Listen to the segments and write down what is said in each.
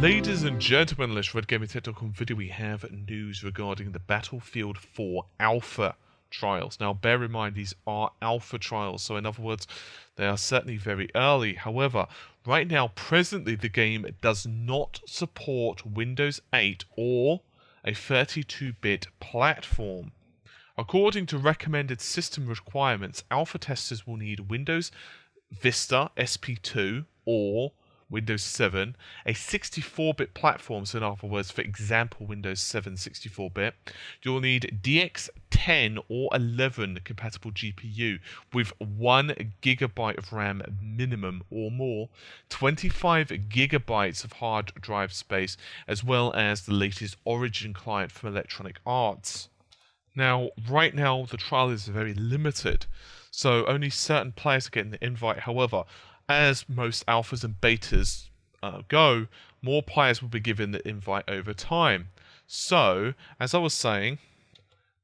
Ladies and gentlemen, let's RedGamingTech.com video. We have news regarding the Battlefield 4 alpha trials. Now, bear in mind, these are alpha trials, so in other words, they are certainly very early. However, right now, presently, the game does not support Windows 8 or a 32-bit platform. According to recommended system requirements, alpha testers will need Windows Vista SP2 or Windows 7, a 64-bit platform, so in other words, for example, Windows 7 64-bit. You'll need DX10 or 11 compatible GPU with 1 GB of RAM minimum or more, 25 GB of hard drive space, as well as the latest Origin client from Electronic Arts. Now, right now, the trial is very limited, so only certain players are getting the invite. However, as most alphas and betas go, more players will be given the invite over time. So, as I was saying,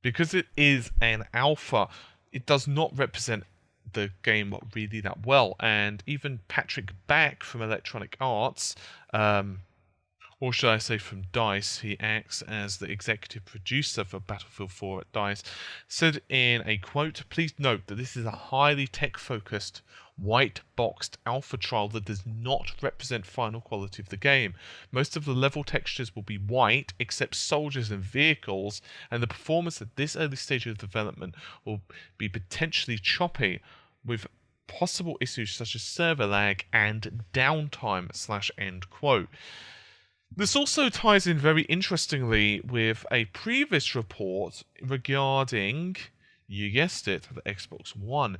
because it is an alpha, it does not represent the game really that well. And even Patrick Back from Electronic Arts, or should I say from DICE, he acts as the executive producer for Battlefield 4 at DICE, said in a quote, "Please note that this is a highly tech-focused, white-boxed alpha trial that does not represent final quality of the game. Most of the level textures will be white, except soldiers and vehicles, and the performance at this early stage of development will be potentially choppy, with possible issues such as server lag and downtime," end quote. This also ties in very interestingly with a previous report regarding, you guessed it, the Xbox One.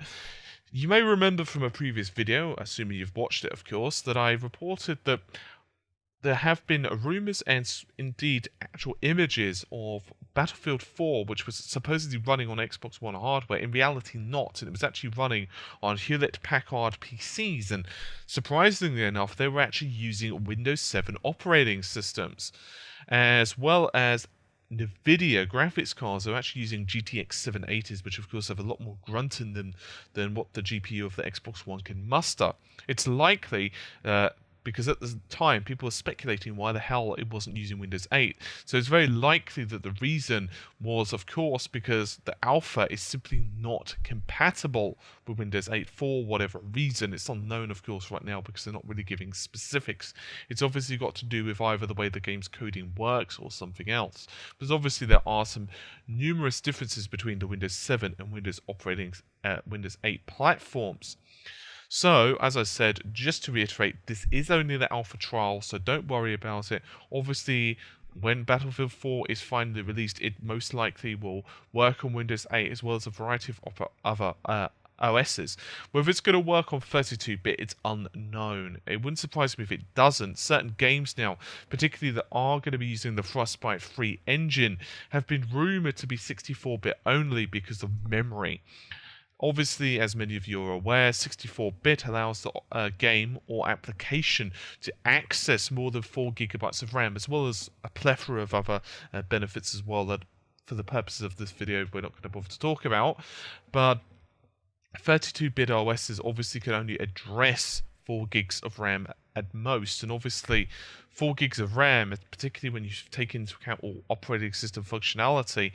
You may remember from a previous video, assuming you've watched it of course, that I reported that there have been rumours and indeed actual images of Battlefield 4, which was supposedly running on Xbox One hardware, in reality not, and it was actually running on Hewlett-Packard PCs, and surprisingly enough, they were actually using Windows 7 operating systems, as well as NVIDIA graphics cards are actually using GTX 780s, which of course have a lot more grunt in them than what the GPU of the Xbox One can muster. It's likely because at the time people were speculating why the hell it wasn't using Windows 8. So it's very likely that the reason was, of course, because the alpha is simply not compatible with Windows 8 for whatever reason. It's unknown, of course, right now because they're not really giving specifics. It's obviously got to do with either the way the game's coding works or something else. Because obviously there are some numerous differences between the Windows 7 and Windows 8 platforms. So, as I said, just to reiterate, this is only the alpha trial, so don't worry about it. Obviously, when Battlefield 4 is finally released, it most likely will work on Windows 8 as well as a variety of other OSs. Whether it's going to work on 32-bit, it's unknown. It wouldn't surprise me if it doesn't. Certain games now, particularly that are going to be using the Frostbite 3 engine, have been rumoured to be 64-bit only because of memory. Obviously, as many of you are aware, 64-bit allows the game or application to access more than 4 GB of RAM, as well as a plethora of other benefits as well that, for the purposes of this video, we're not going to bother to talk about. But 32-bit OSs obviously can only address 4 gigs of RAM at most, and obviously 4 gigs of RAM, particularly when you take into account all operating system functionality,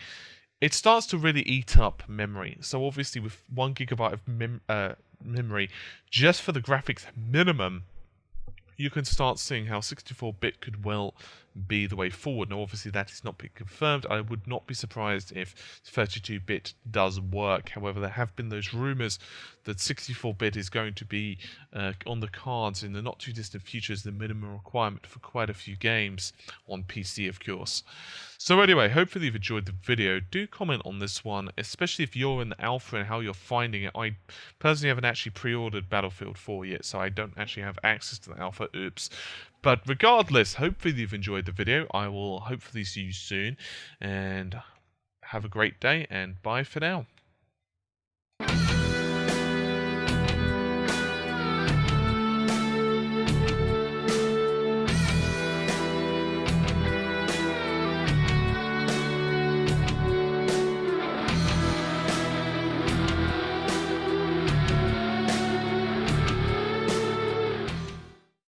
it starts to really eat up memory. So obviously with 1 GB of memory, just for the graphics minimum, you can start seeing how 64-bit could well be the way forward. Now obviously that is not been confirmed. I would not be surprised if 32-bit does work. However, there have been those rumours that 64-bit is going to be on the cards in the not too distant future as the minimum requirement for quite a few games on PC, of course. So anyway, hopefully you've enjoyed the video. Do comment on this one, especially if you're in the alpha and how you're finding it. I personally haven't actually pre-ordered Battlefield 4 yet, so I don't actually have access to the alpha. Oops. But regardless, hopefully you've enjoyed the video. I will hopefully see you soon, and have a great day, and bye for now.